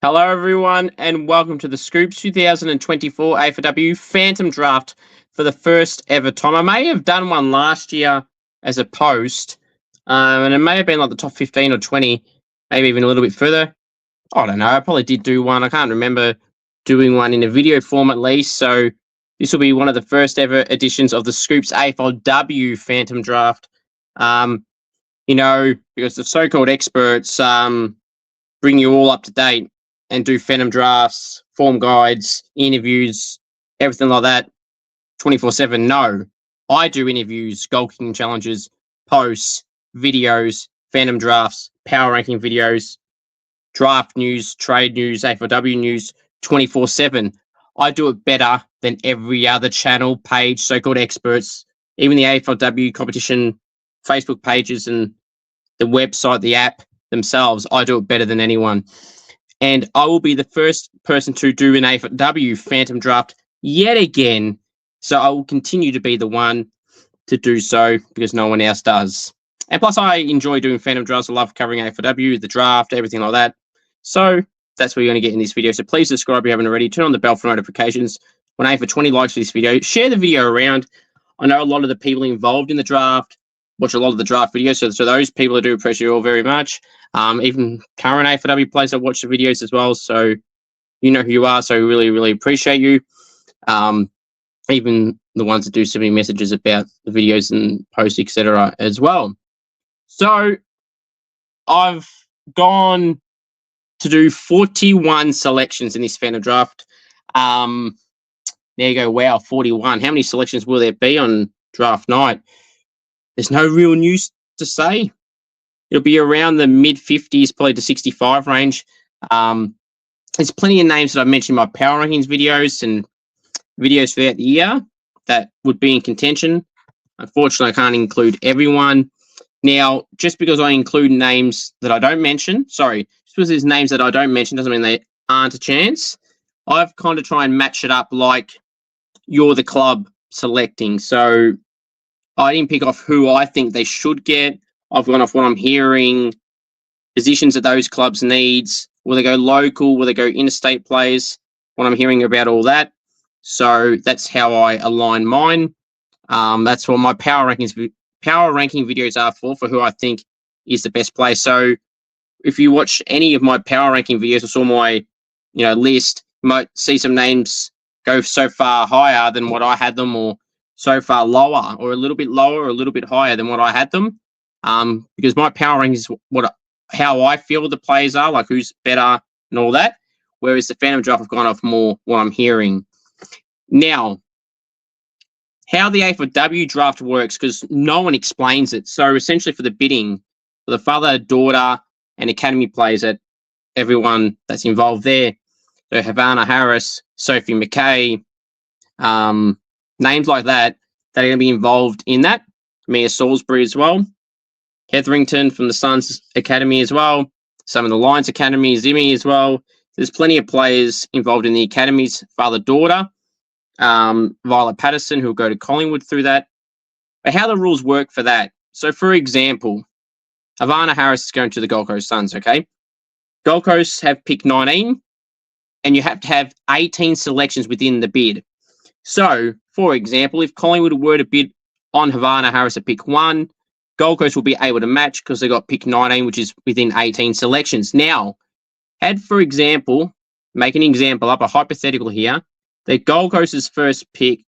Hello, everyone, and welcome to the Scoops 2024 Aflw Phantom Draft for the first ever time. I may have done one last year as a post, and it may have been like the top 15 or 20, maybe even a little bit further. I don't know. I probably did do one. I can't remember doing one in a video form at least. So this will be one of the first ever editions of the Scoops Aflw Phantom Draft. Because the so-called experts bring you all up to date and do phantom drafts, form guides, interviews, everything like that, 24/7. No, I do interviews, goal kicking challenges, posts, videos, phantom drafts, power ranking videos, draft news, trade news, Aflw news, 24/7. I do it better than every other channel, page, so-called experts, even the Aflw competition Facebook pages and the website, the app themselves. I do it better than anyone. And I will be the first person to do an Aflw Phantom Draft yet again. So I will continue to be the one to do so because no one else does. And plus, I enjoy doing Phantom Drafts. I love covering Aflw, the draft, everything like that. So that's what you're going to get in this video. So please subscribe if you haven't already. Turn on the bell for notifications. When I aim for 20 likes for this video, share the video around. I know a lot of the people involved in the draft watch a lot of the draft videos. So those people, I do appreciate you all very much. Even current Aflw players, I watch the videos as well. So you know who you are. So really, really appreciate you. Even the ones that do send me messages about the videos and posts, etc. as well. So I've gone to do 41 selections in this Phantom Draft. There you go. Wow, 41. How many selections will there be on draft night? There's no real news to say. It'll be around the mid-50s, probably to 65 range. There's plenty of names that I've mentioned in my power rankings videos and videos throughout the year that would be in contention. Unfortunately, I can't include everyone. Now, just because I include names that I don't mention, just because there's names that I don't mention doesn't mean they aren't a chance. I've kind of tried and match it up like you're the club selecting. So I didn't pick off who I think they should get. I've gone off what I'm hearing, positions that those clubs needs. Will they go local? Will they go interstate players? What I'm hearing about all that. So that's how I align mine. That's what my power ranking videos are for who I think is the best player. So if you watch any of my power ranking videos or saw my list, you might see some names go so far higher than what I had them, or so far lower, or a little bit lower, or a little bit higher than what I had them. Because my power ranking is how I feel the players are, like who's better and all that. Whereas the Phantom Draft, I've gone off more what I'm hearing. Now, how the Aflw draft works, because no one explains it. So essentially for the bidding, for the father, daughter, and academy players, that everyone that's involved there, so Havana Harris, Sophie McKay, names like that are going to be involved in that. Mia Salisbury as well. Hetherington from the Suns Academy as well. Some of the Lions Academy, Zimmy as well. There's plenty of players involved in the academies, father-daughter. Violet Patterson, who'll go to Collingwood through that. But how the rules work for that. So, for example, Havana Harris is going to the Gold Coast Suns, okay? Gold Coast have pick 19, and you have to have 18 selections within the bid. So, for example, if Collingwood were to bid on Havana Harris at pick 1, Gold Coast will be able to match because they got pick 19, which is within 18 selections. Now, for example, make an example up, a hypothetical here, that Gold Coast's first pick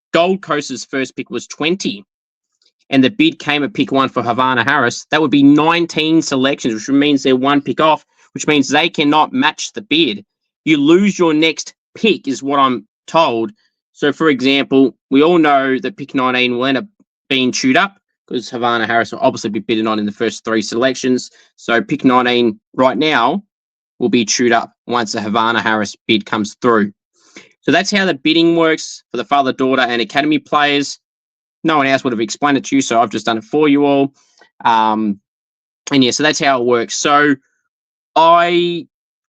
was 20, and the bid came at pick 1 for Havana Harris. That would be 19 selections, which means they're one pick off, which means they cannot match the bid. You lose your next pick, is what I'm told. So, for example, we all know that pick 19 will end up being chewed up because Havana Harris will obviously be bidden on in the first 3 selections. So, pick 19 right now will be chewed up once the Havana Harris bid comes through. So that's how the bidding works for the father, daughter, and academy players. No one else would have explained it to you, so I've just done it for you all. So that's how it works. So I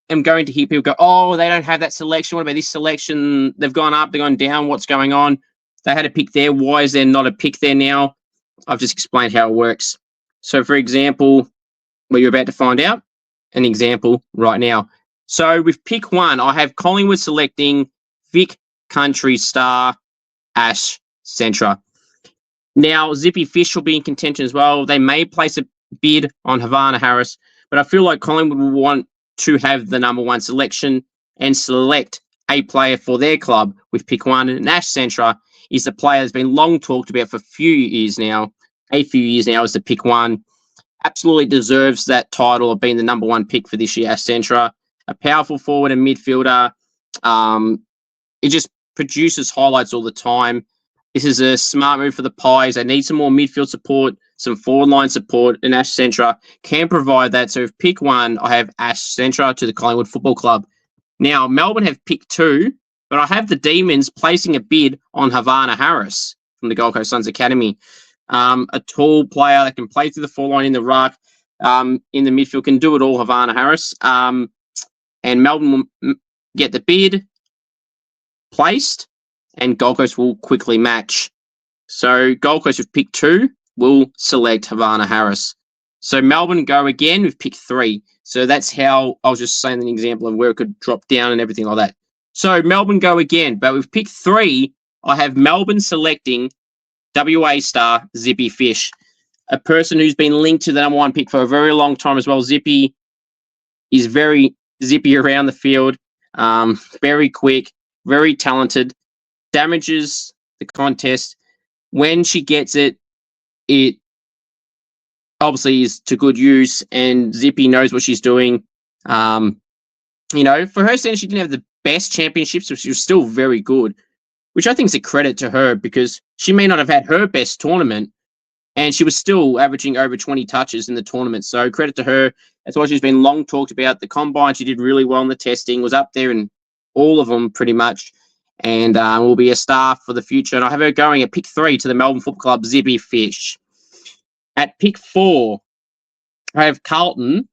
am going to hear people go, oh, they don't have that selection. What about this selection? They've gone up, they've gone down. What's going on? They had a pick there. Why is there not a pick there now? I've just explained how it works. So, for example, what you're about to find out, an example right now. So with pick 1, I have Collingwood selecting Vic Country star Ash Centra. Now, Zippy Fish will be in contention as well. They may place a bid on Havana Harris, but I feel like Collingwood will want to have the number 1 selection and select a player for their club with pick 1. And Ash Centra is the player that's been long talked about for a few years now as the pick 1. Absolutely deserves that title of being the number 1 pick for this year, Ash Centra. A powerful forward and midfielder. It just produces highlights all the time. This is a smart move for the Pies. They need some more midfield support, some forward line support, and Ash Centra can provide that. So if pick 1, I have Ash Centra to the Collingwood Football Club. Now, Melbourne have pick 2, but I have the Demons placing a bid on Havana Harris from the Gold Coast Suns Academy. A tall player that can play through the forward line in the ruck, in the midfield, can do it all, Havana Harris. And Melbourne will get the bid placed, and Gold Coast will quickly match. So Gold Coast with pick 2 will select Havana Harris. So Melbourne go again with pick 3. So that's how I was just saying an example of where it could drop down and everything like that. So Melbourne go again, but with pick 3, I have Melbourne selecting WA star Zippy Fish, a person who's been linked to the number 1 pick for a very long time as well. Zippy is very zippy around the field, very quick, very talented, damages the contest. When she gets it, it obviously is to good use, and Zippy knows what she's doing. For her standards, she didn't have the best championships, but she was still very good, which I think is a credit to her because she may not have had her best tournament, and she was still averaging over 20 touches in the tournament. So credit to her. That's why she's been long talked about. The combine, she did really well in the testing, was up there in all of them pretty much, and will be a star for the future. And I have her going at pick 3 to the Melbourne Football Club, Zippy Fish. At pick 4, I have Carlton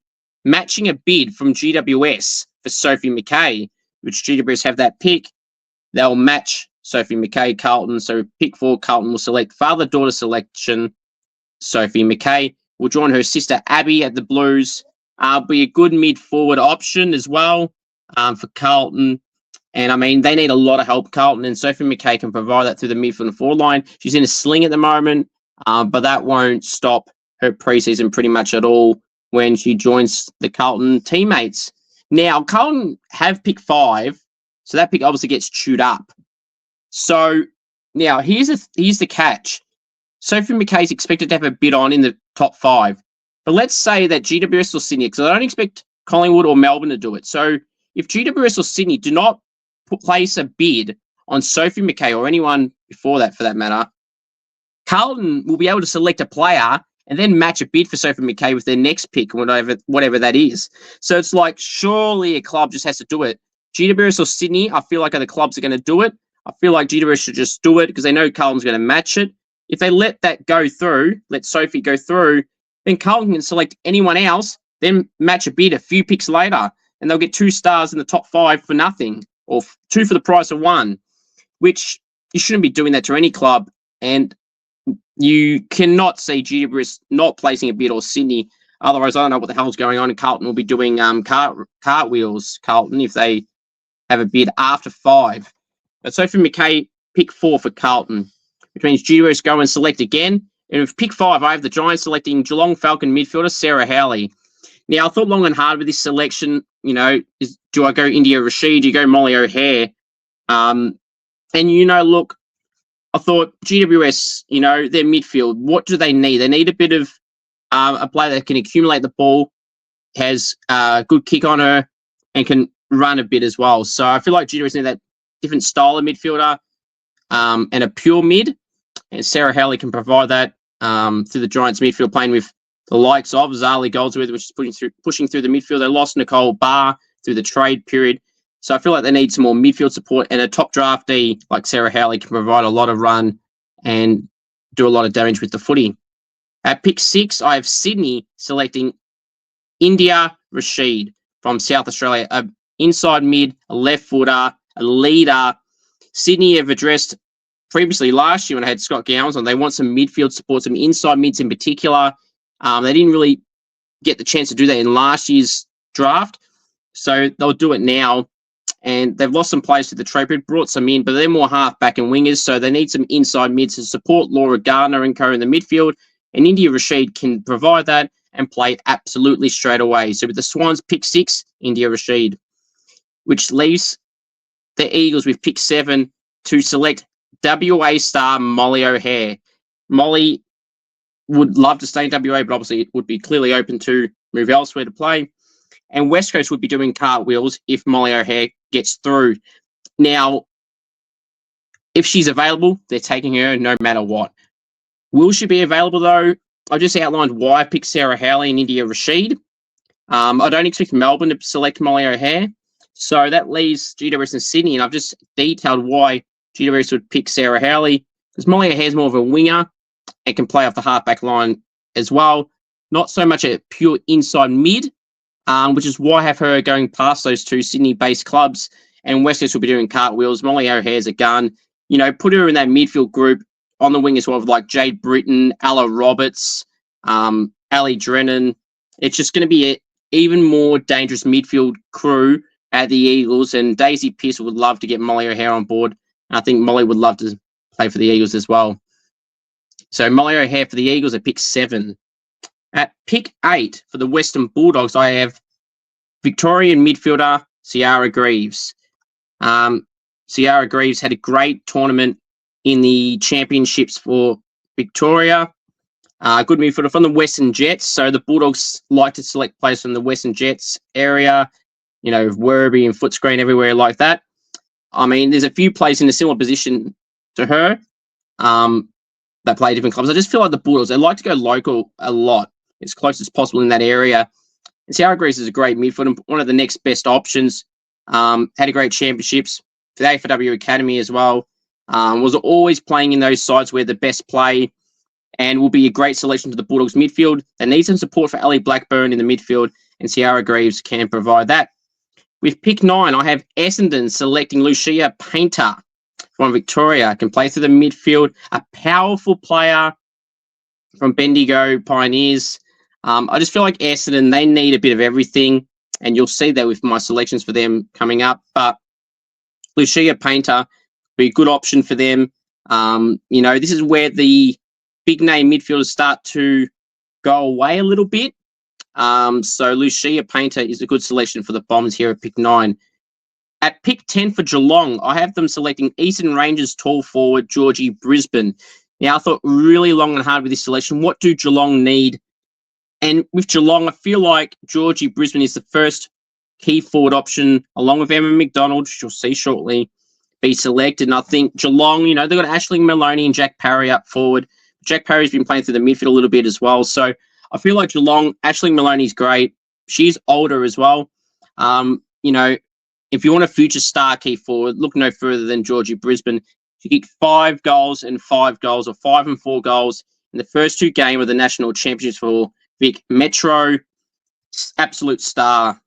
matching a bid from GWS for Sophie McKay, which GWS have that pick. They'll match Sophie McKay, Carlton. So pick 4, Carlton will select father-daughter selection. Sophie McKay will join her sister Abby at the Blues. Be a good mid-forward option as well for Carlton. And, I mean, they need a lot of help, Carlton, and Sophie McKay can provide that through the midfield and forward line. She's in a sling at the moment, but that won't stop her preseason pretty much at all when she joins the Carlton teammates. Now, Carlton have pick 5, so that pick obviously gets chewed up. So, now, here's the catch. Sophie McKay is expected to have a bid on in the top 5. But let's say that GWS or Sydney, because I don't expect Collingwood or Melbourne to do it. So, if GWS or Sydney do not place a bid on Sophie McKay or anyone before that for that matter, Carlton will be able to select a player and then match a bid for Sophie McKay with their next pick, whatever that is. So it's like, surely a club just has to do it. GWS or Sydney, I feel like, are the clubs that are going to do it. I feel like GWS should just do it because they know Carlton's going to match it. If they let that go through, let Sophie go through, then Carlton can select anyone else, then match a bid a few picks later, and they'll get 2 stars in the top 5 for nothing, or 2 for the price of 1, which you shouldn't be doing that to any club. And you cannot see GWS not placing a bid or Sydney. Otherwise, I don't know what the hell's going on. And Carlton will be doing cartwheels, Carlton, if they have a bid after 5. But Sophie McKay, pick 4 for Carlton, which means GWS go and select again. And with pick 5, I have the Giants selecting Geelong Falcon midfielder Sarah Howley. Now, I thought long and hard with this selection. Do I go India Rashid? Do you go Molly O'Hare? And, look, I thought GWS, their midfield, what do they need? They need a bit of a player that can accumulate the ball, has a good kick on her, and can run a bit as well. So I feel like GWS need that different style of midfielder and a pure mid. And Sarah Howley can provide that through the Giants midfield, playing with the likes of Zali Goldsworth, which is pushing through the midfield. They lost Nicole Barr through the trade period. So I feel like they need some more midfield support, and a top draftee like Sarah Howley can provide a lot of run and do a lot of damage with the footy. At pick 6, I have Sydney selecting India Rashid from South Australia, a inside mid, a left footer, a leader. Sydney have addressed previously last year when I had Scott Gowans on. They want some midfield support, some inside mids in particular. They didn't really get the chance to do that in last year's draft. So they'll do it now. And they've lost some players to the trade period, brought some in, but they're more half-back and wingers, so they need some inside mids to support Laura Gardner and co in the midfield. And India Rashid can provide that and play absolutely straight away. So with the Swans pick 6, India Rashid, which leaves the Eagles with pick 7 to select WA star Molly O'Hare. Molly would love to stay in WA, but obviously it would be clearly open to move elsewhere to play. And West Coast would be doing cartwheels if Molly O'Hare gets through. Now, if she's available, they're taking her no matter what. Will she be available, though? I just outlined why I picked Sarah Howley and India Rashid. I don't expect Melbourne to select Molly O'Hare. So that leaves GWS and Sydney, and I've just detailed why GWS would pick Sarah Howley, because Molly O'Hare is more of a winger and can play off the halfback line as well. Not so much a pure inside mid, which is why I have her going past those two Sydney-based clubs. And West Coast will be doing cartwheels. Molly O'Hare's a gun. You know, put her in that midfield group on the wing as well, with like Jade Britton, Ella Roberts, Ali Drennan. It's just going to be an even more dangerous midfield crew at the Eagles. And Daisy Pearce would love to get Molly O'Hare on board. And I think Molly would love to play for the Eagles as well. So Molly O'Hare for the Eagles at pick 7. At pick 8 for the Western Bulldogs, I have Victorian midfielder Ciara Greaves. Ciara Greaves had a great tournament in the championships for Victoria. Good midfielder from the Western Jets. So the Bulldogs like to select players from the Western Jets area, you know, Werribee and Footscreen, everywhere like that. I mean, there's a few players in a similar position to her that play different clubs. I just feel like the Bulldogs, they like to go local a lot, as close as possible in that area. And Ciara Greaves is a great midfielder, one of the next best options. Had a great championships for the Aflw Academy as well. Was always playing in those sides where the best play, and will be a great selection to the Bulldogs midfield. They need some support for Ali Blackburn in the midfield, and Ciara Greaves can provide that. With pick 9, I have Essendon selecting Lucia Painter from Victoria. Can play through the midfield. A powerful player from Bendigo Pioneers. I just feel like Essendon, they need a bit of everything, and you'll see that with my selections for them coming up. But Lucia Painter will be a good option for them. You know, this is where the big name midfielders start to go away a little bit. So Lucia Painter is a good selection for the Bombs here at pick 9. At pick 10 for Geelong, I have them selecting Eastern Rangers tall forward Georgie Brisbane. Now, I thought really long and hard with this selection. What do Geelong need? And with Geelong, I feel like Georgie Brisbane is the first key forward option, along with Emma McDonald, which you'll see shortly, be selected. And I think Geelong, you know, they've got Aisling Maloney and Jack Parry up forward. Jack Parry's been playing through the midfield a little bit as well. So I feel like Geelong, Aisling Maloney's great. She's older as well. You know, if you want a future star key forward, look no further than Georgie Brisbane. She kicked 5 goals and 5 goals, or 5 and 4 goals in the first 2 games of the national championships for Vic Metro. Absolute star,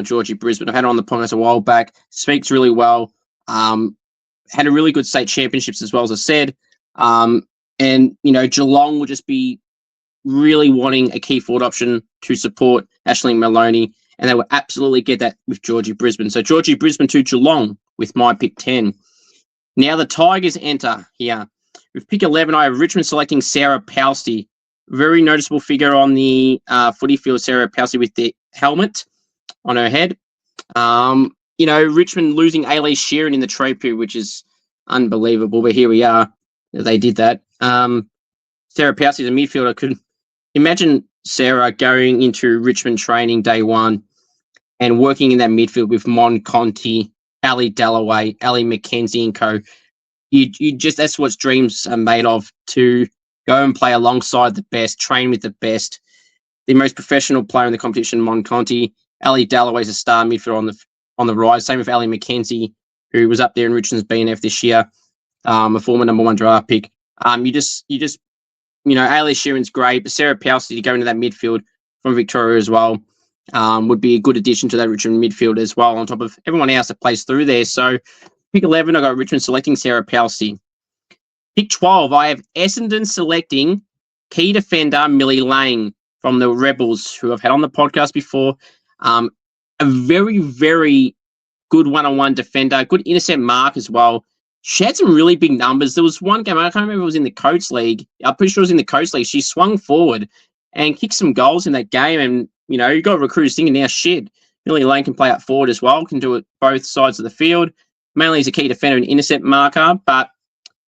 Georgie Brisbane. I've had her on the podcast a while back. Speaks really well. Had a really good state championships as well, as I said. And, you know, Geelong will just be really wanting a key forward option to support Aisling Maloney, and they will absolutely get that with Georgie Brisbane. So Georgie Brisbane to Geelong with my pick 10. Now the Tigers enter here. With pick 11, I have Richmond selecting Sarah Pousty. Very noticeable figure on the footy field, Sarah Pousty with the helmet on her head. You know, Richmond losing Ailey Sheeran in the trade period, which is unbelievable, but here we are. They did that. Sarah Pousty is a midfielder. Could imagine Sarah going into Richmond training day 1 and working in that midfield with Mon Conti, Ali Dalloway, Ali McKenzie and co. You just, that's what dreams are made of, to go and play alongside the best, train with the best. The most professional player in the competition, Mon Conti. Ali Dalloway's a star midfielder on the rise. Same with Ali McKenzie, who was up there in Richmond's BNF this year, a former number 1 draft pick. You just, you know, Ailey Sheeran's great, but Sarah Pousty to go into that midfield from Victoria as well would be a good addition to that Richmond midfield as well, on top of everyone else that plays through there. So pick 11, I got Richmond selecting Sarah Pousty. Pick 12, I have Essendon selecting key defender Millie Lang from the Rebels, who I've had on the podcast before. a very, very good one-on-one defender, good intercept mark as well. She had some really big numbers. There was one game, I can't remember if it was in the Coach League. I'm pretty sure it was in the Coach League. She swung forward and kicked some goals in that game. And, you know, you got recruiters thinking, now, shit, Millie Lane can play up forward as well, can do it both sides of the field. Mainly as a key defender and intercept marker. But,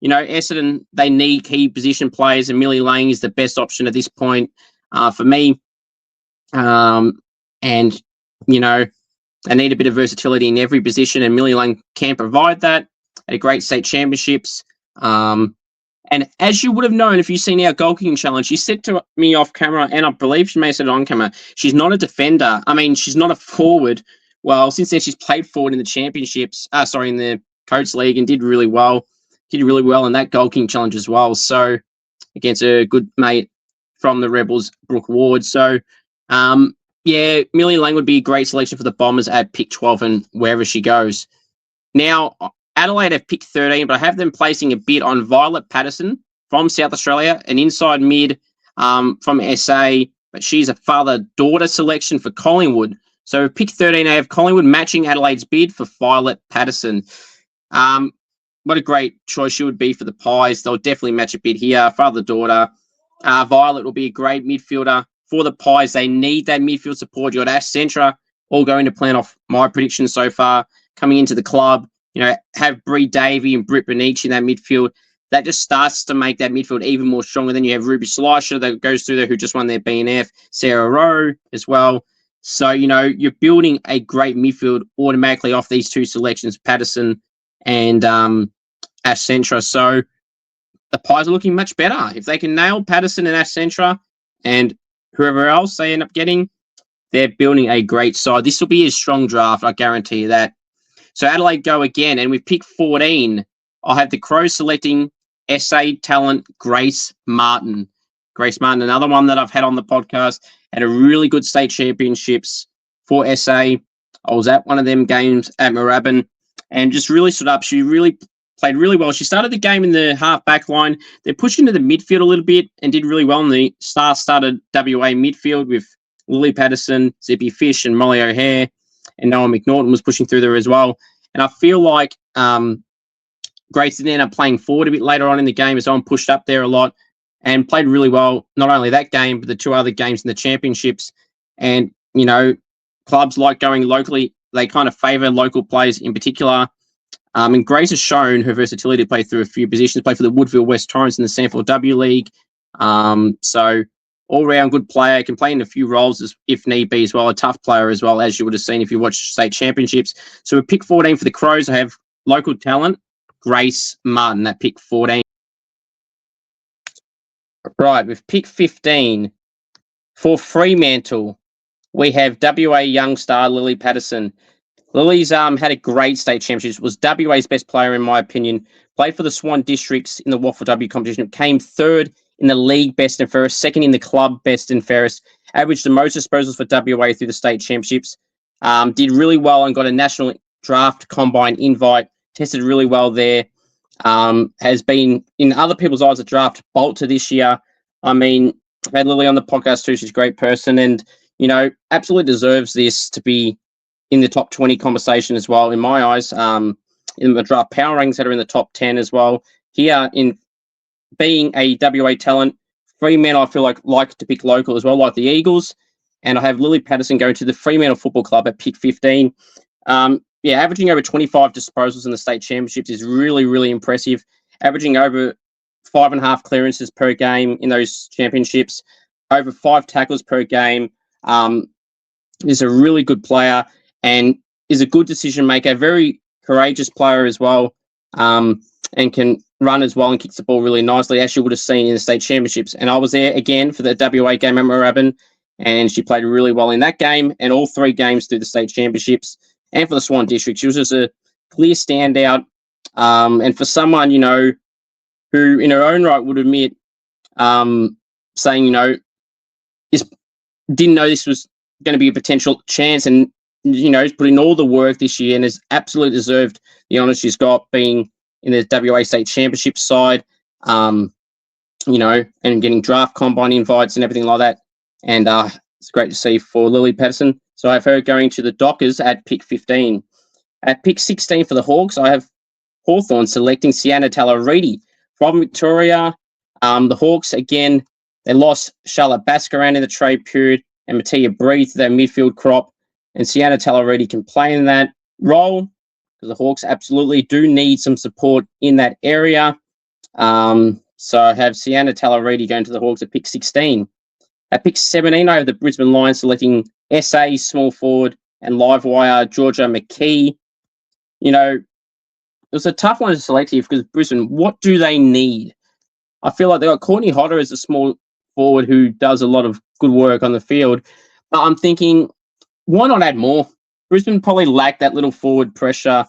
you know, Essendon, they need key position players, and Millie Lane is the best option at this point for me. And, you know, they need a bit of versatility in every position, and Millie Lane can provide that at a great state championships. And as you would have known if you've seen our goal kicking challenge, she said to me off camera, and I believe she may have said it on camera, she's not a defender. I mean, she's not a forward. Well, since then, she's played forward in the championships, in the Coach League, and did really well. Did really well in that goal kicking challenge as well. So, against a good mate from the Rebels, Brooke Ward. So, yeah, Millie Lang would be a great selection for the Bombers at pick 12 and wherever she goes. Now, Adelaide have picked 13, but I have them placing a bid on Violet Patterson from South Australia, an inside mid from SA, but she's a father-daughter selection for Collingwood. So pick 13, I have Collingwood matching Adelaide's bid for Violet Patterson. What a great choice she would be for the Pies. They'll definitely match a bid here. Father-daughter. Violet will be a great midfielder for the Pies. They need that midfield support. You've got Ash Centra all going to plan off my predictions so far coming into the club. You know, have Bree Davey and Britt Benici in that midfield. That just starts to make that midfield even more stronger. Then you have Ruby Slisher that goes through there, who just won their BNF. Sarah Rowe as well. So, you know, you're building a great midfield automatically off these two selections, Patterson and Ash Centra. So the Pies are looking much better. If they can nail Patterson and Ash Centra and whoever else they end up getting, they're building a great side. This will be a strong draft, I guarantee you that. So Adelaide go again, and with pick 14, I'll have the Crows selecting SA talent Grace Martin. Grace Martin, another one that I've had on the podcast, had a really good state championships for SA. I was at one of them games at Moorabbin and just really stood up. She really played really well. She started the game in the half-back line. They pushed into the midfield a little bit and did really well in the star-started WA midfield with Lily Patterson, Zippy Fish, and Molly O'Hare. And Noah McNaughton was pushing through there as well. And I feel like Grace ended up playing forward a bit later on in the game as well and pushed up there a lot and played really well, not only that game, but the two other games in the championships. And, you know, clubs like going locally, they kind of favour local players in particular. And Grace has shown her versatility to play through a few positions, play for the Woodville West Torrents in the Sanford W League. So all-round good player, can play in a few roles if need be as well, a tough player as well, as you would have seen if you watched state championships. So with pick 14 for the Crows, I have local talent, Grace Martin, at pick 14. Right, with pick 15 for Fremantle, we have WA young star Lily Patterson. Lily's had a great state championship, was WA's best player in my opinion, played for the Swan Districts in the Waffle W competition, came third in the league best and fairest, second in the club best and fairest, averaged the most disposals for WA through the state championships, did really well and got a national draft combine invite, tested really well there, has been in other people's eyes a draft bolt to this year. I mean, I've had Lily on the podcast too, she's a great person and, you know, absolutely deserves this to be in the top 20 conversation as well, in my eyes. In the draft power rankings that are in the top 10 as well. Here in being a WA talent, Fremantle I feel like to pick local as well, like the Eagles. And I have Lily Patterson going to the Fremantle Football Club at pick 15. Averaging over 25 disposals in the state championships is really, really impressive. Averaging over 5.5 clearances per game in those championships, over 5 tackles per game. Is a really good player and is a good decision maker, very courageous player as well, and can run as well and kicks the ball really nicely, as you would have seen in the state championships. And I was there again for the WA game at Moorabbin, and she played really well in that game and all 3 games through the state championships and for the Swan District. She was just a clear standout. And for someone, you know, who in her own right would admit, saying, you know, didn't know this was going to be a potential chance and, you know, put in all the work this year and has absolutely deserved the honours she's got being in the WA State Championship side, you know, and getting draft combine invites and everything like that. And it's great to see for Lily Patterson. So I have her going to the Dockers at pick 15. At pick 16 for the Hawks, I have Hawthorn selecting Sienna Talariti from Victoria. The Hawks, again, they lost Charlotte Baskaran in the trade period and Mattia Bree to their midfield crop. And Sienna Talariti can play in that role because the Hawks absolutely do need some support in that area. So I have Sienna Talariti going to the Hawks at pick 16. At pick 17, I have the Brisbane Lions selecting SA small forward and Livewire Georgia McKee. You know, it was a tough one to select here because Brisbane, what do they need? I feel like they got Courtney Hodder as a small forward who does a lot of good work on the field. But I'm thinking, why not add more? Brisbane probably lacked that little forward pressure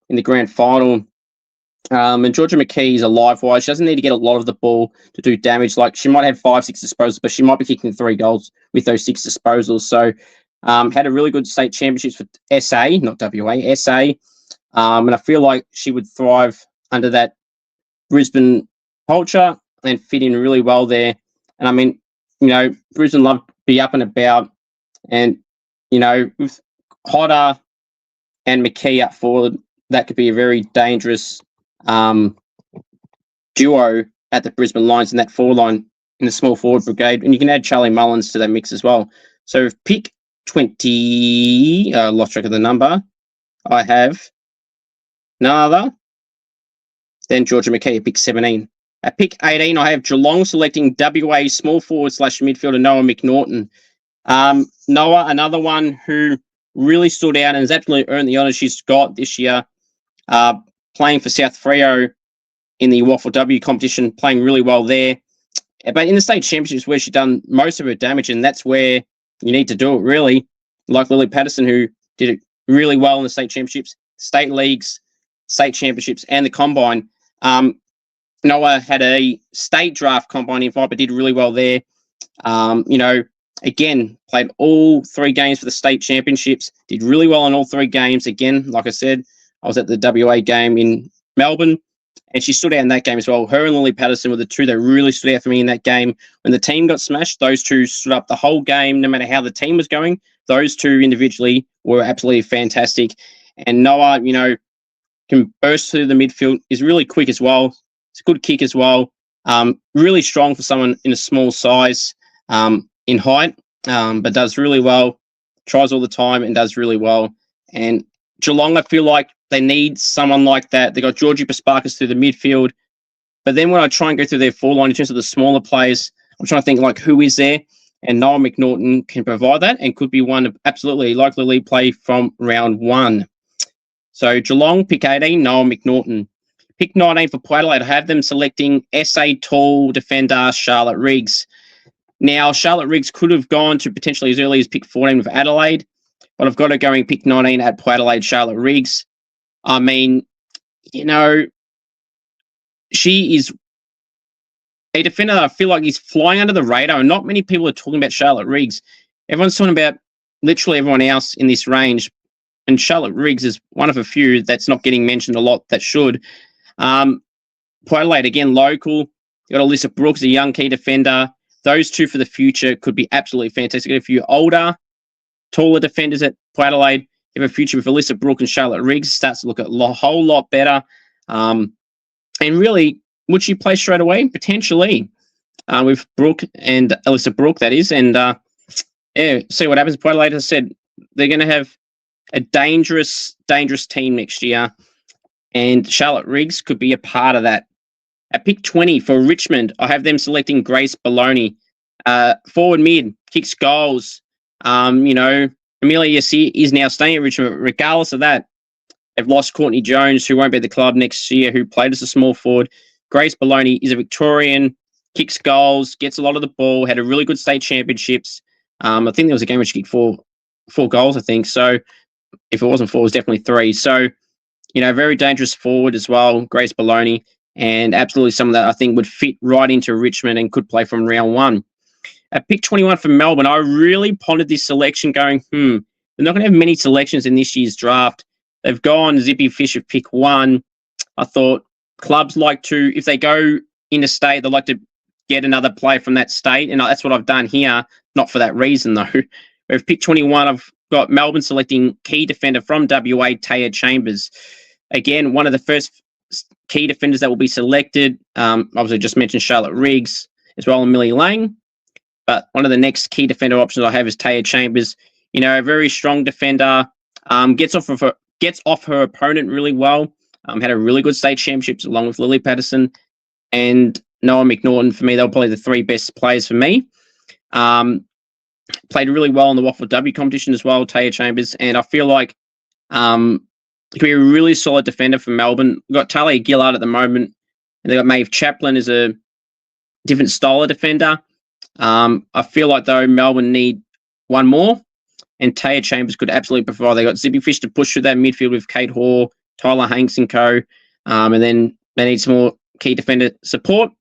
in the grand final. And Georgia McKee is a live wire. She doesn't need to get a lot of the ball to do damage. Like, she might have 5-6 disposals, but she might be kicking 3 goals with those 6 disposals. So had a really good state championships for SA, not WA, SA. And I feel like she would thrive under that Brisbane culture and fit in really well there. And I mean, you know, Brisbane love to be up and about. And, you know, with Hodder and McKee up forward, that could be a very dangerous duo at the Brisbane Lions in that forward line in the small forward brigade. And you can add Charlie Mullins to that mix as well. So pick 20, lost track of the number, I have none other than Georgia McKee at pick 17. At pick 18, I have Geelong selecting WA small forward / midfielder Noah McNaughton. Noah, another one who really stood out and has absolutely earned the honours she's got this year, playing for South Freo in the Waffle W competition, playing really well there. But in the state championships where she's done most of her damage, and that's where you need to do it, really, like Lily Patterson, who did it really well in the state championships, state leagues, state championships, and the combine. Noah had a state draft combine invite, but did really well there. You know, again, played all 3 games for the state championships, did really well in all 3 games. Again, like I said, I was at the WA game in Melbourne, and she stood out in that game as well. Her and Lily Patterson were the 2 that really stood out for me in that game. When the team got smashed, those 2 stood up the whole game, no matter how the team was going. Those 2 individually were absolutely fantastic. And Noah, you know, can burst through the midfield, is really quick as well. It's a good kick as well. Really strong for someone in a small size in height, but does really well. Tries all the time and does really well. And Geelong, I feel like they need someone like that. They got Georgie Pasparkas through the midfield. But then when I try and go through their forward line in terms of the smaller players, I'm trying to think, like, who is there? And Noah McNaughton can provide that and could be one to absolutely likely play from round 1. So Geelong, pick 18, Noah McNaughton. Pick 19 for Port Adelaide, I have them selecting SA tall defender Charlotte Riggs. Now, Charlotte Riggs could have gone to potentially as early as pick 14 with Adelaide, but I've got her going pick 19 at Port Adelaide, Charlotte Riggs. I mean, you know, she is a defender that I feel like is flying under the radar, and not many people are talking about Charlotte Riggs. Everyone's talking about literally everyone else in this range, and Charlotte Riggs is one of a few that's not getting mentioned a lot that should. Port Adelaide, again, local. You've got Alyssa Brooks, a young key defender. Those 2 for the future could be absolutely fantastic. Got a few older, taller defenders at Port Adelaide. You have a future with Alyssa Brooks and Charlotte Riggs. Starts to look a whole lot better. And really, would she play straight away? Potentially. With Brooke and Alyssa Brooke, that is. And yeah, see what happens. Port Adelaide, as I said, they're going to have a dangerous team next year. And Charlotte Riggs could be a part of that. At pick 20 for Richmond, I have them selecting Grace Baloney. Forward mid, kicks goals. You know, Amelia Yasir is now staying at Richmond. Regardless of that, they've lost Courtney Jones, who won't be at the club next year, who played as a small forward. Grace Baloney is a Victorian, kicks goals, gets a lot of the ball, had a really good state championships. I think there was a game where she kicked four goals, I think. So if it wasn't 4, it was definitely 3. So, you know, very dangerous forward as well, Grace Baloney, and absolutely someone that I think would fit right into Richmond and could play from round 1. At pick 21 for Melbourne, I really pondered this selection going, they're not going to have many selections in this year's draft. They've gone Zippy Fish at pick 1. I thought clubs like to, if they go interstate, they like to get another player from that state, and that's what I've done here, not for that reason, though. With pick 21, I've got Melbourne selecting key defender from WA, Taya Chambers. Again, one of the first key defenders that will be selected. Obviously, just mentioned Charlotte Riggs as well and Millie Lang. But one of the next key defender options I have is Taya Chambers. You know, a very strong defender. Gets off her opponent really well. Had a really good state championships along with Lily Patterson and Noah McNaughton. For me, they were probably the three best players for me. Played really well in the Waffle W competition as well, Taya Chambers, and I feel like he could be a really solid defender for Melbourne. We've got Talia Gillard at the moment, and they've got Maeve Chaplin as a different style of defender. I feel like, though, Melbourne need one more, and Taya Chambers could absolutely provide. They got Zippy Fish to push through that midfield with Kate Hoare, Tyler Hanks and co. And then they need some more key defender support,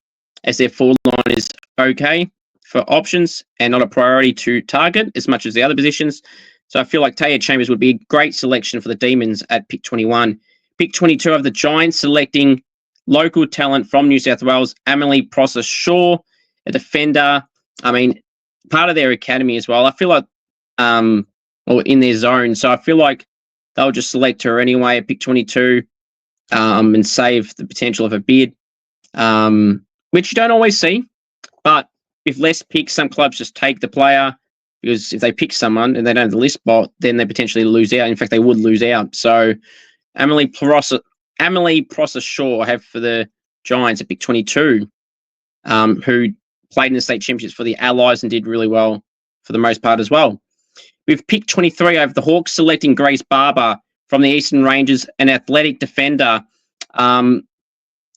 as their forward line is okay for options and not a priority to target as much as the other positions. So I feel like Taya Chambers would be a great selection for the Demons at pick 21. Pick 22 of the Giants selecting local talent from New South Wales, Emily Prosser-Shaw, a defender. I mean, part of their academy as well. I feel like, or in their zone. So I feel like they'll just select her anyway at pick 22 and save the potential of a bid, which you don't always see. But if less picks, some clubs just take the player, because if they pick someone and they don't have the list spot, then they potentially lose out. In fact, they would lose out. So Emily Prosser-Shaw I have for the Giants at pick 22, who played in the state championships for the Allies and did really well for the most part as well. With pick 23, I have the Hawks selecting Grace Barber from the Eastern Rangers, an athletic defender. You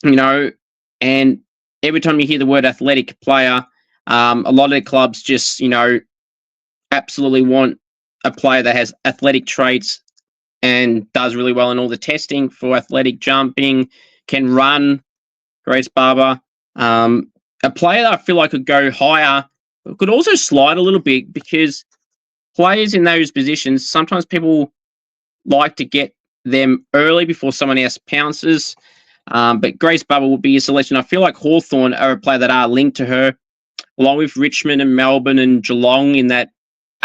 know, and every time you hear the word athletic player, a lot of the clubs just, you know, absolutely want a player that has athletic traits and does really well in all the testing for athletic jumping, can run. Grace Barber. A player that I feel like could go higher, but could also slide a little bit, because players in those positions, sometimes people like to get them early before someone else pounces. But Grace Barber will be a selection. I feel like Hawthorn are a player that are linked to her, along with Richmond and Melbourne and Geelong in that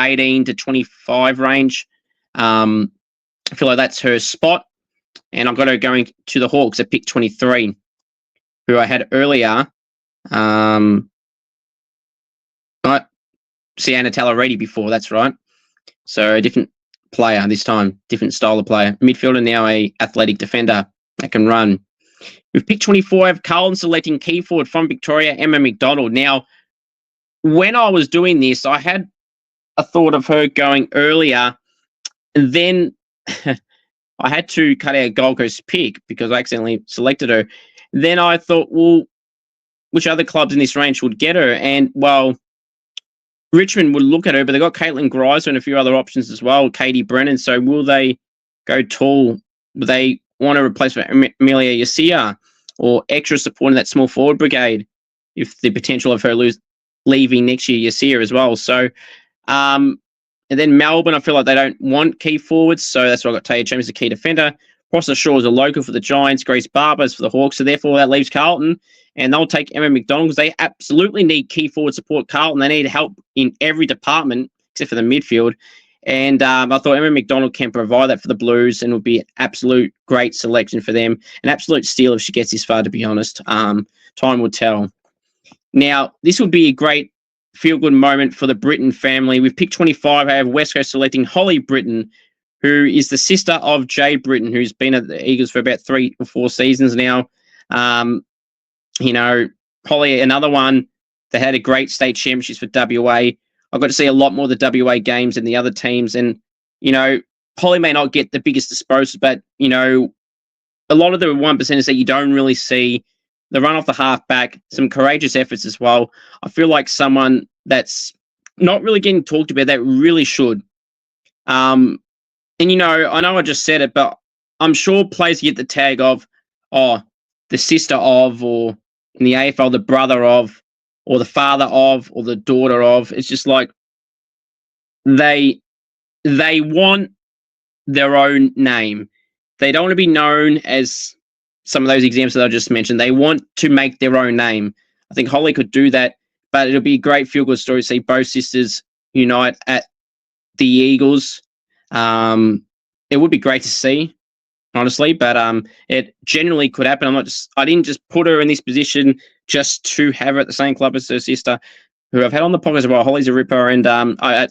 18 to 25 range. I feel like that's her spot. And I've got her going to the Hawks at pick 23, who I had earlier. Right. Sienna Tallaredi before, that's right. So a different player this time, different style of player. Midfielder, now a athletic defender that can run. With pick 24, I have Carlton selecting key forward from Victoria, Emma McDonald. Now, when I was doing this, I had a thought of her going earlier, and then I had to cut out Gold Coast pick because I accidentally selected her. Then I thought, well, which other clubs in this range would get her? And, well, Richmond would look at her, but they got Caitlin Greiser and a few other options as well, Katie Brennan. So will they go tall? Will they want to replace Amelia Yasia or extra support in that small forward brigade if the potential of her leaving next year, Yasia as well? So, and then Melbourne, I feel like they don't want key forwards, so that's why I got Taya Chambers, a key defender. Prosser Shaw is a local for the Giants, Grace Barber is for the Hawks, so therefore that leaves Carlton, and they'll take Emma McDonald because they absolutely need key forward support. Carlton, they need help in every department except for the midfield, and I thought Emma McDonald can provide that for the Blues and would be an absolute great selection for them. An absolute steal if she gets this far, to be honest. Time will tell. Now, this would be a great feel-good moment for the Britton family. With pick 25, I have West Coast selecting Holly Britton, who is the sister of Jade Britton, who's been at the Eagles for about 3 or 4 seasons now. You know, Holly, another one that had a great state championships for WA. I got to see a lot more of the WA games than the other teams. And, you know, Holly may not get the biggest disposal, but, you know, a lot of the 1%ers that you don't really see, the run off the halfback, some courageous efforts as well. I feel like someone that's not really getting talked about that really should. And, you know I just said it, but I'm sure players get the tag of, oh, the sister of, or in the AFL, the brother of, or the father of, or the daughter of. It's just like they want their own name. They don't want to be known as some of those examples that I just mentioned. They want to make their own name. I think Holly could do that, but it'll be a great feel-good story to see both sisters unite at the Eagles It would be great to see, honestly, but it genuinely could happen. I didn't just put her in this position just to have her at the same club as her sister, who I've had on the podcast as well. Holly's a ripper, and I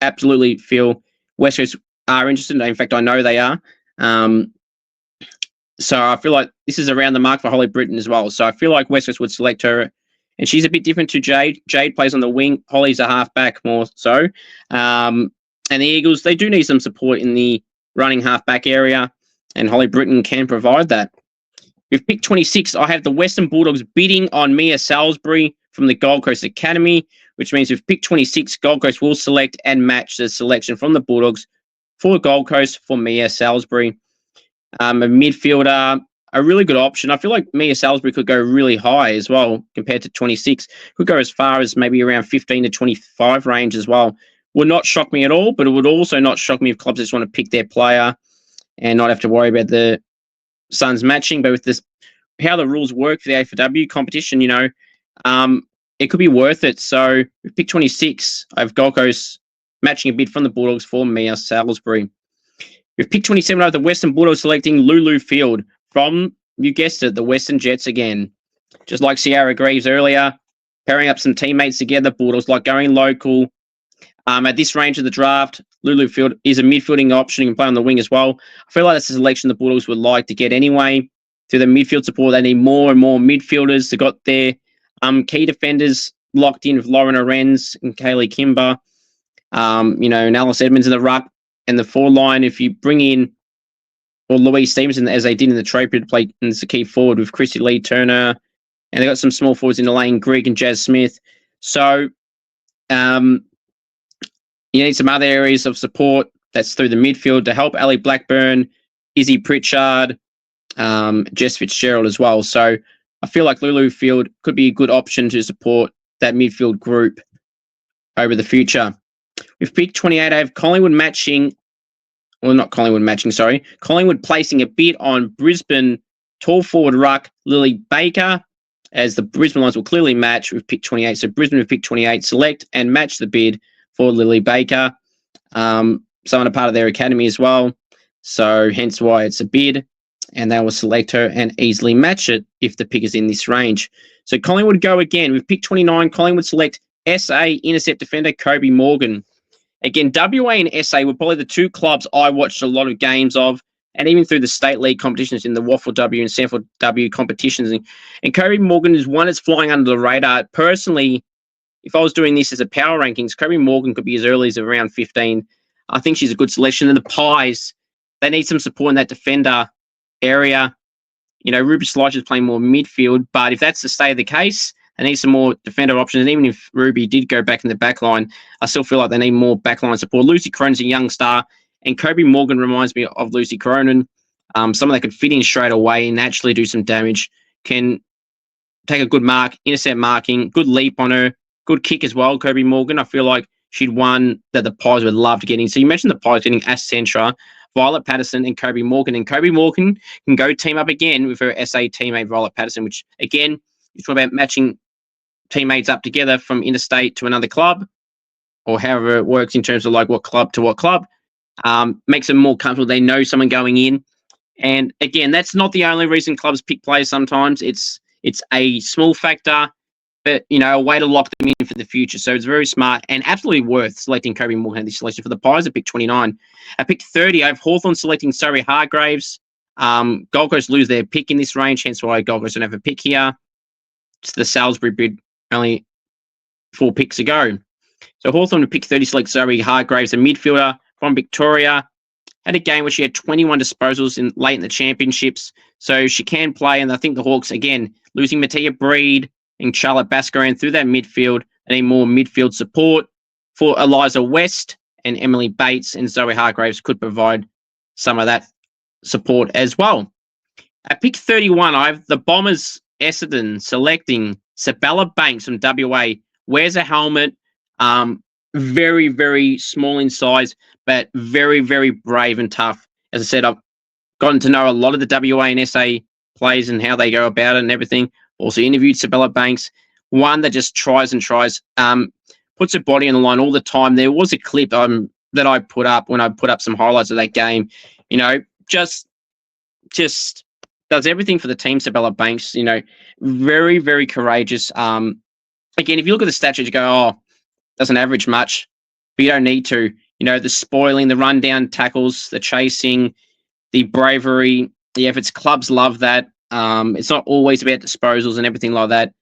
absolutely feel West Coast are interested. In fact, I know they are. So I feel like this is around the mark for Holly Britton as well. So I feel like West Coast would select her, and she's a bit different to Jade. Jade plays on the wing. Holly's a halfback more so. And the Eagles, they do need some support in the running halfback area, and Holly Britton can provide that. With pick 26, I have the Western Bulldogs bidding on Mia Salisbury from the Gold Coast Academy, which means with pick 26, Gold Coast will select and match the selection from the Bulldogs for Gold Coast for Mia Salisbury. A midfielder, a really good option. I feel like Mia Salisbury could go really high as well compared to 26. Could go as far as maybe around 15 to 25 range as well. Would not shock me at all, but it would also not shock me if clubs just want to pick their player and not have to worry about the Suns matching. But with this, how the rules work for the Aflw competition, it could be worth it. So with pick 26, I have Gold Coast matching a bid from the Bulldogs for Mia Salisbury. With pick 27, I have the Western Bulldogs selecting Lulu Field from, you guessed it, the Western Jets again. Just like Sierra Greaves earlier, pairing up some teammates together, Bulldogs like going local. At this range of the draft, Lulu Field is a midfielding option. You can play on the wing as well. I feel like that's a selection the Bulldogs would like to get anyway. Through the midfield support, they need more and more midfielders. They've got their key defenders locked in with Lauren Arends and Kaylee Kimber. And Alice Edmonds in the ruck. And the forward line, if you bring in Louise Stevenson, as they did in the trade period, play as a key forward with Chrissy Lee Turner, and they got some small forwards in Elaine Grigg and Jazz Smith. So you need some other areas of support that's through the midfield to help Ali Blackburn, Izzy Pritchard, Jess Fitzgerald as well. So I feel like Lulu Field could be a good option to support that midfield group over the future. With pick 28, I have Collingwood placing a bid on Brisbane tall forward ruck Lily Baker, as the Brisbane lines will clearly match with pick 28. So Brisbane with pick 28 select and match the bid for Lily Baker. Someone a part of their academy as well. So hence why it's a bid, and they will select her and easily match it if the pick is in this range. So Collingwood go again with pick 29. Collingwood select SA intercept defender Kobe Morgan. Again, WA and SA were probably the two clubs I watched a lot of games of, and even through the state league competitions in the Waffle W and Sanford W competitions. And Kobe Morgan is one that's flying under the radar. Personally, if I was doing this as a power rankings, Kobe Morgan could be as early as around 15. I think she's a good selection. And the Pies, they need some support in that defender area. Ruby Slice is playing more midfield, but if that's the state of the case, they need some more defender options. And even if Ruby did go back in the back line, I still feel like they need more backline support. Lucy Cronin's a young star, and Kobe Morgan reminds me of Lucy Cronin. Someone that could fit in straight away and actually do some damage, can take a good mark, intercept marking, good leap on her, good kick as well, Kobe Morgan. I feel like she'd one that the Pies would love to get in. So you mentioned the Pies getting Ash Centra, Violet Patterson, and Kobe Morgan. And Kobe Morgan can go team up again with her SA teammate, Violet Patterson, which, again, you're talking about matching teammates up together from interstate to another club, or however it works in terms of like what club to what club, makes them more comfortable. They know someone going in. And again, that's not the only reason clubs pick players sometimes. It's a small factor, but, a way to lock them in for the future. So it's very smart and absolutely worth selecting Kobe Morgan at this selection. For the Pies at pick 29. At pick 30, I have Hawthorn selecting Surrey Hargraves. Gold Coast lose their pick in this range, hence why Gold Coast don't have a pick here. It's the Salisbury bid only 4 picks ago. So Hawthorn with pick 30 selects Zoe Hargraves, a midfielder from Victoria. Had a game where she had 21 disposals late in the championships. So she can play, and I think the Hawks, again, losing Mattia Breed and Charlotte Bascaran through that midfield. They need more midfield support for Eliza West and Emily Bates, and Zoe Hargraves could provide some of that support as well. At pick 31, I have the Bombers Essendon selecting Sabella Banks from WA. Wears a helmet, very, very small in size, but very, very brave and tough. As I said, I've gotten to know a lot of the WA and SA players and how they go about it and everything. Also interviewed Sabella Banks, one that just tries and tries, puts her body on the line all the time. There was a clip, I'm that I put up when I put up some highlights of that game. You know, just does everything for the team. Sabella Banks, you know, very, very courageous. Again, if you look at the stats, you go, oh, doesn't average much, but you don't need to. You know, the spoiling, the rundown tackles, the chasing, the bravery, the efforts. Clubs love that. It's not always about disposals and everything like that.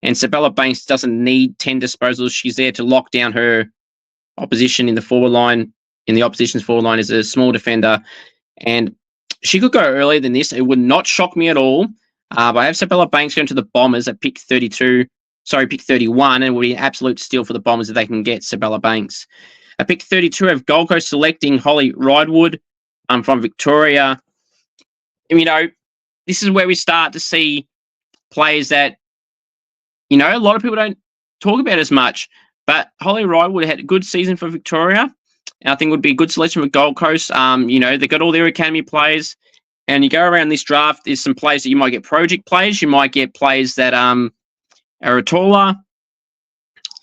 And Sabella Banks doesn't need 10 disposals. She's there to lock down her opposition in the forward line, in the opposition's forward line as a small defender. And she could go earlier than this. It would not shock me at all. But I have Sabella Banks going to the Bombers at pick 31, and it will be an absolute steal for the Bombers if they can get Sabella Banks. At pick 32, I have Gold Coast selecting Holly Ridewood from Victoria. You know, this is where we start to see players that, you know, a lot of people don't talk about as much. But Holly Ridewood had a good season for Victoria. And I think it would be a good selection for Gold Coast. You know, they've got all their academy players. And you go around this draft, there's some players that you might get project players. You might get players that are taller.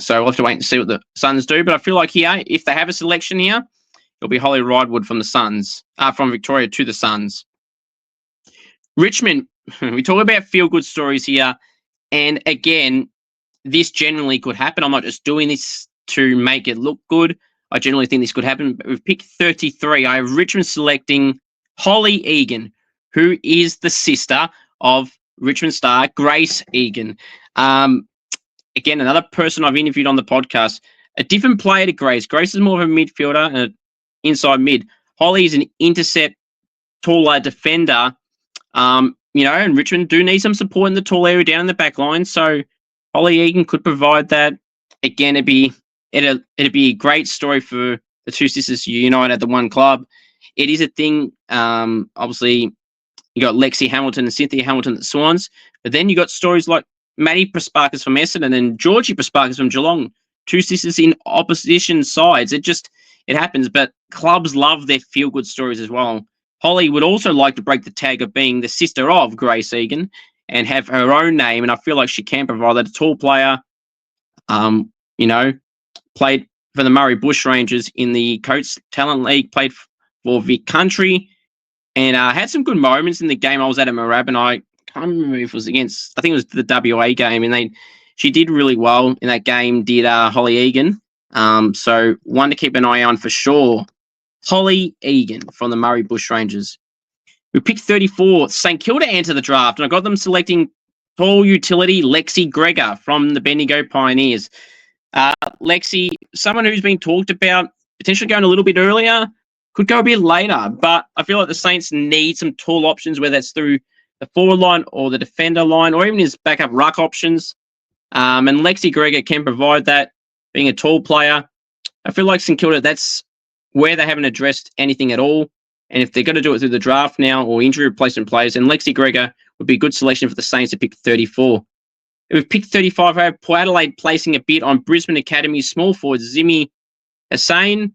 So we'll have to wait and see what the Suns do. But I feel like here, if they have a selection here, it'll be Holly Ridewood from the Suns, from Victoria to the Suns. Richmond, we talk about feel-good stories here. And again, this generally could happen. I'm not just doing this to make it look good. I generally think this could happen. But with pick 33, I have Richmond selecting Holly Egan, who is the sister of Richmond star Grace Egan. Again, another person I've interviewed on the podcast, a different player to Grace. Grace is more of a midfielder, inside mid. Holly is an intercept, taller defender. You know, and Richmond do need some support in the tall area down in the back line. So Holly Egan could provide that. Again, it'd be a great story for the two sisters to unite at the one club. It is a thing. Obviously, you got Lexi Hamilton and Cynthia Hamilton at the Swans, but then you got stories like Maddie Prasparkas from Essendon and Georgie Prasparkas from Geelong, two sisters in opposition sides. It happens, but clubs love their feel-good stories as well. Holly would also like to break the tag of being the sister of Grace Egan and have her own name, and I feel like she can provide that. A tall player, you know, played for the Murray Bushrangers in the Coates Talent League, played for Vic Country, and had some good moments in the game I was at Moorabbin. I can't remember if it was against, I think it was the WA game, and she did really well in that game, did Holly Egan. So one to keep an eye on for sure. Holly Egan from the Murray Bushrangers. We picked 34. St Kilda enter the draft, and I got them selecting tall utility Lexi Gregor from the Bendigo Pioneers. Lexi, someone who's been talked about, potentially going a little bit earlier, could go a bit later, but I feel like the Saints need some tall options, whether that's through the forward line or the defender line, or even his backup ruck options. And Lexi Gregor can provide that, being a tall player. I feel like St Kilda, that's where they haven't addressed anything at all. And if they're going to do it through the draft now or injury replacement players, then Lexi Gregor would be a good selection for the Saints to pick 34. We've picked 35. I have Port Adelaide placing a bid on Brisbane Academy small forward Zimi Hussain.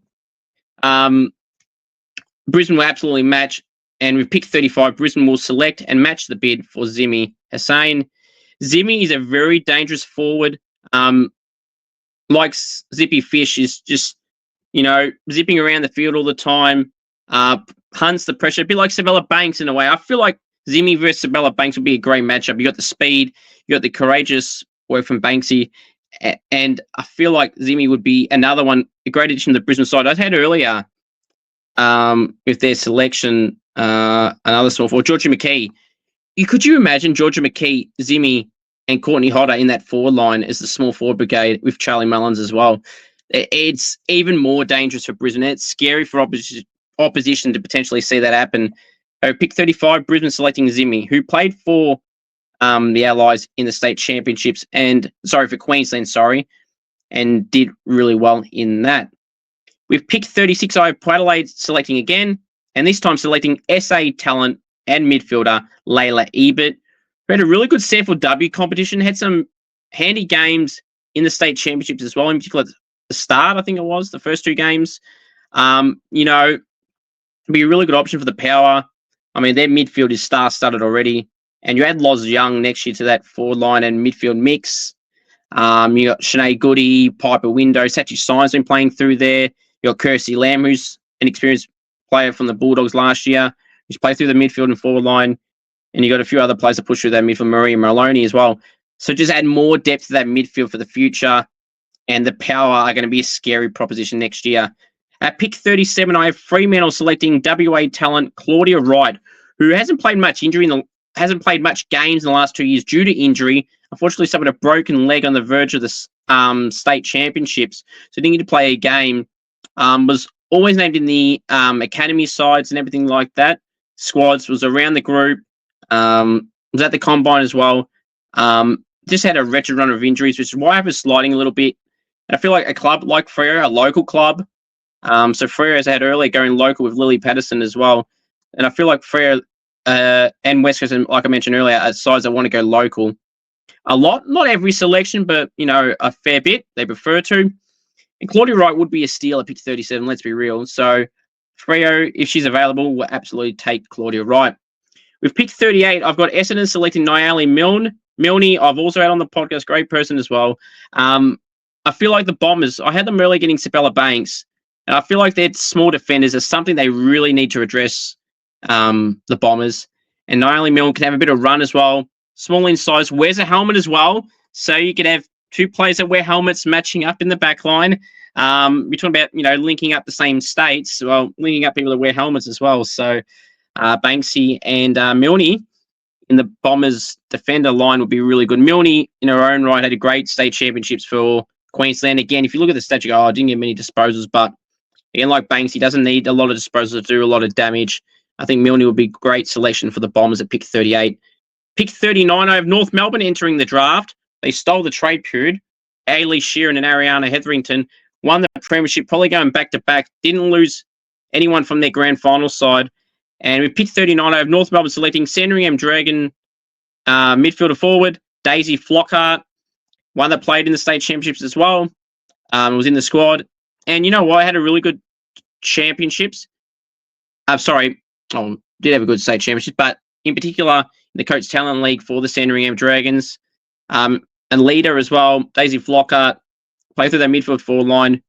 Brisbane will absolutely match. And we've picked 35. Brisbane will select and match the bid for Zimi Hussain. Zimi is a very dangerous forward. Like Zippy Fish, is just, you know, zipping around the field all the time, hunts the pressure, a bit like Sabella Banks in a way. I feel like Zimi versus Sabella Banks would be a great matchup. You got the speed, you got the courageous work from Banksy, and I feel like Zimi would be another one, a great addition to the Brisbane side. I had earlier with their selection, another small forward, Georgia McKee. Could you imagine Georgia McKee, Zimi, and Courtney Hodder in that forward line as the small forward brigade with Charlie Mullins as well? It's even more dangerous for Brisbane. It's scary for opposition to potentially see that happen. Pick 35, Brisbane selecting Zimi, who played for the Allies in the state championships for Queensland, and did really well in that. We've picked 36, I have Port Adelaide selecting again, and this time selecting SA talent and midfielder Layla Ebert, who had a really good CFLW competition, had some handy games in the state championships as well, in particular the start, I think it was, the first two games. You know, be a really good option for the Power. I mean, their midfield is star-studded already. And you add Loz Young next year to that forward line and midfield mix. You got Shanae Goody, Piper Window, Sachi Simon's been playing through there. You got Kirsty Lamb, who's an experienced player from the Bulldogs last year, who's played through the midfield and forward line. And you got a few other players to push through that midfield, Maria Maloney as well. So just add more depth to that midfield for the future. And the Power are going to be a scary proposition next year. At pick 37, I have Fremantle selecting WA talent Claudia Wright, who hasn't played much hasn't played much games in the last 2 years due to injury. Unfortunately, suffered a broken leg on the verge of the state championships, so didn't get to play a game. Was always named in the academy sides and everything like that. Squads, was around the group. Was at the combine as well. Just had a wretched run of injuries, which is why I have her sliding a little bit. And I feel like a club like Freo, a local club. So Freo has had earlier going local with Lily Patterson as well. And I feel like Freo and West Coast, like I mentioned earlier, are sides that want to go local. A lot, not every selection, but, you know, a fair bit they prefer to. And Claudia Wright would be a steal at pick 37, let's be real. So Freo, if she's available, will absolutely take Claudia Wright. With pick 38, I've got Essendon selecting Nyali Milne. I've also had on the podcast, great person as well. I feel like the Bombers, I had them early getting Sabella Banks, and I feel like their small defenders are something they really need to address, the Bombers. And Nyali Milne can have a bit of run as well. Small in size, wears a helmet as well, so you could have two players that wear helmets matching up in the back line. We're talking about, you know, linking up the same states, well, linking up people that wear helmets as well. So Banksy and Milne in the Bombers defender line would be really good. Milne, in her own right, had a great state championships for Queensland. Again, if you look at the stats, you go, I didn't get many disposals, but again, like Banks, he doesn't need a lot of disposals to do a lot of damage. I think Milne would be a great selection for the Bombers at pick 38. Pick 39, I have North Melbourne entering the draft. They stole the trade period. Ailey Sheeran and Ariana Hetherington won the premiership, probably going back-to-back. Didn't lose anyone from their grand final side. And with pick 39, I have North Melbourne selecting Sandringham Dragon midfielder forward, Daisy Flockhart, one that played in the state championships as well. Was in the squad. And you know what? I had a really good championships. Did have a good state championship, but in particular, the Coach Talent League for the Sandringham Dragons. And leader as well, Daisy Flockhart, play through that midfield forward line.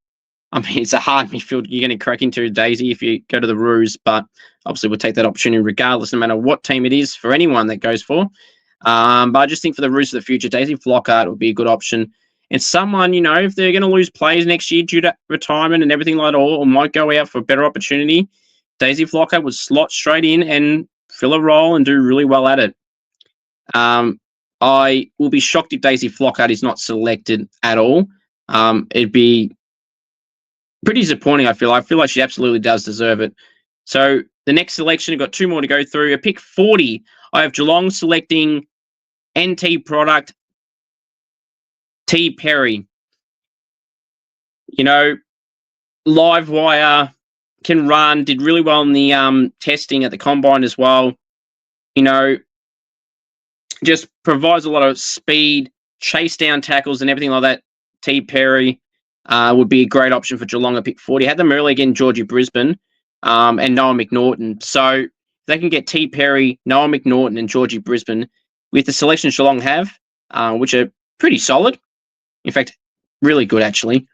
I mean, it's a hard midfield you're going to crack into, Daisy, if you go to the Roos, but obviously we'll take that opportunity regardless, no matter what team it is for anyone that goes for. But I just think for the Roos of the future, Daisy Flockhart would be a good option. And someone, you know, if they're going to lose players next year due to retirement and everything like that, or might go out for a better opportunity, Daisy Flockhart would slot straight in and fill a role and do really well at it. I will be shocked if Daisy Flockhart is not selected at all. It'd be pretty disappointing, I feel. I feel like she absolutely does deserve it. So the next selection, I've got two more to go through. At pick 40, I have Geelong selecting NT product T. Perry. You know, live wire, can run, did really well in the testing at the combine as well. You know, just provides a lot of speed, chase down tackles and everything like that. T. Perry would be a great option for Geelong at pick 40. Had them early again, Georgie Brisbane and Noah McNaughton. So if they can get T. Perry, Noah McNaughton and Georgie Brisbane with the selections Geelong have, which are pretty solid. In fact, really good, actually.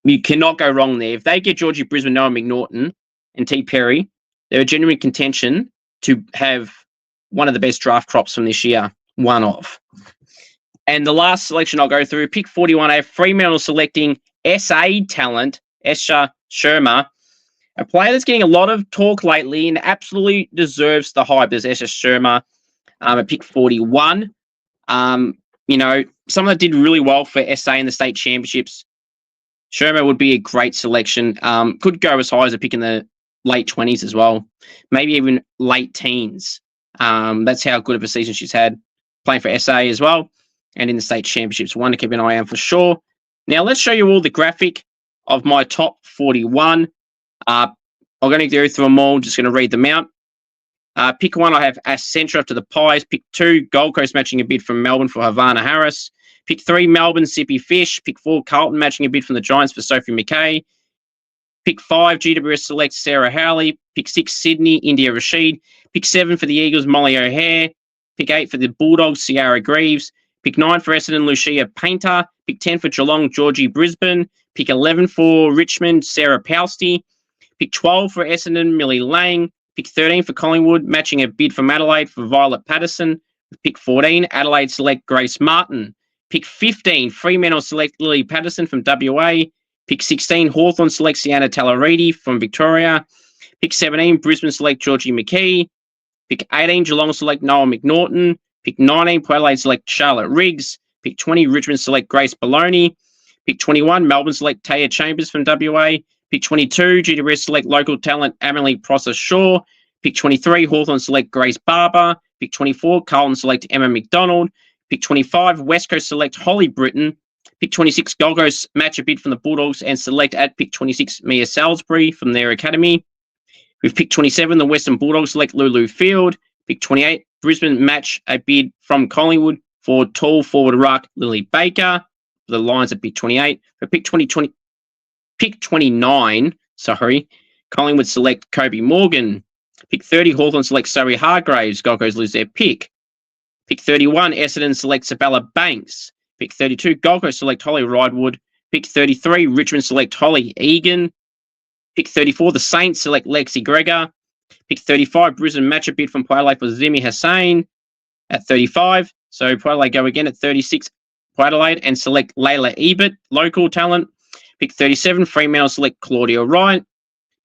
You cannot go wrong there. If they get Georgie Brisbane, Noah McNaughton and T. Perry, they're a genuine contention to have one of the best draft crops from this year. One of. And the last selection I'll go through, pick 41, I have Fremantle selecting SA talent, Esha Sharma, a player that's getting a lot of talk lately and absolutely deserves the hype. There's Esha Sharma at pick 41. You know, someone that did really well for SA in the state championships. Sharma would be a great selection. Could go as high as a pick in the late 20s as well, maybe even late teens. That's how good of a season she's had playing for SA as well and in the state championships. One to keep an eye on for sure. Now, let's show you all the graphic of my top 41. I'm going to go through them all. Just going to read them out. Pick 1, I have Accenture up to the Pies. Pick 2, Gold Coast matching a bid from Melbourne for Havana Harris. Pick 3, Melbourne, Sippy Fish. Pick 4, Carlton matching a bid from the Giants for Sophie McKay. Pick 5, GWS select Sarah Howley. Pick 6, Sydney, India Rashid. Pick 7 for the Eagles, Molly O'Hare. Pick 8 for the Bulldogs, Ciara Greaves. Pick 9 for Essendon, Lucia Painter. Pick 10 for Geelong, Georgie Brisbane. Pick 11 for Richmond, Sarah Pousty. Pick 12 for Essendon, Millie Lang. Pick 13 for Collingwood, matching a bid from Adelaide for Violet Patterson. Pick 14, Adelaide select Grace Martin. Pick 15, Fremantle select Lily Patterson from WA. Pick 16, Hawthorn select Sienna Talaridi from Victoria. Pick 17, Brisbane select Georgie McKee. Pick 18, Geelong select Noah McNaughton. Pick 19, Port Adelaide select Charlotte Riggs. Pick 20, Richmond select Grace Baloney. Pick 21, Melbourne select Taya Chambers from WA. Pick 22, GWS select local talent Emily Prosser-Shaw. Pick 23, Hawthorn select Grace Barber. Pick 24, Carlton select Emma McDonald. Pick 25, West Coast select Holly Britton. Pick 26, Gold Coast match a bid from the Bulldogs and select at pick 26, Mia Salisbury from their academy. With pick 27, the Western Bulldogs select Lulu Field. Pick 28, Brisbane match a bid from Collingwood for tall forward ruck Lily Baker. The Lions at pick 28. For pick 29, Collingwood select Kobe Morgan. Pick 30, Hawthorn select Zoe Hargraves. Gold Coast lose their pick. Pick 31, Essendon select Sabella Banks. Pick 32, Gold Coast select Holly Ridewood. Pick 33, Richmond select Holly Egan. Pick 34, the Saints select Lexi Gregor. Pick 35, Brisbane match a bid from Port Adelaide for Zimi Hussain at 35. So Port Adelaide go again at 36, Port Adelaide, and select Layla Ebert, local talent. Pick 37, Fremantle select Claudia Wright.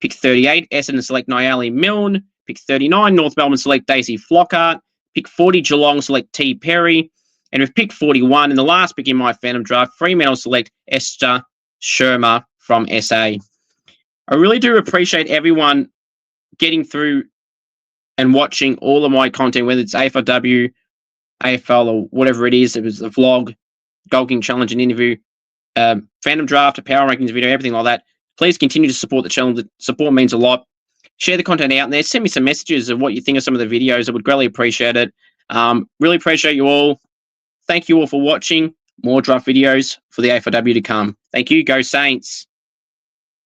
Pick 38, Essendon select Niali Milne. Pick 39, North Melbourne select Daisy Flockhart. Pick 40, Geelong select T. Perry. And with pick 41, in the last pick in my Phantom draft, Fremantle select Esther Sherma from SA. I really do appreciate everyone getting through and watching all of my content, whether it's AFLW, AFL, or whatever it is. It was a vlog, Gold King Challenge, an interview, Phantom Draft, a Power Rankings video, everything like that. Please continue to support the channel. The support means a lot. Share the content out there. Send me some messages of what you think of some of the videos. I would greatly appreciate it. Really appreciate you all. Thank you all for watching. More draft videos for the AFLW to come. Thank you. Go Saints.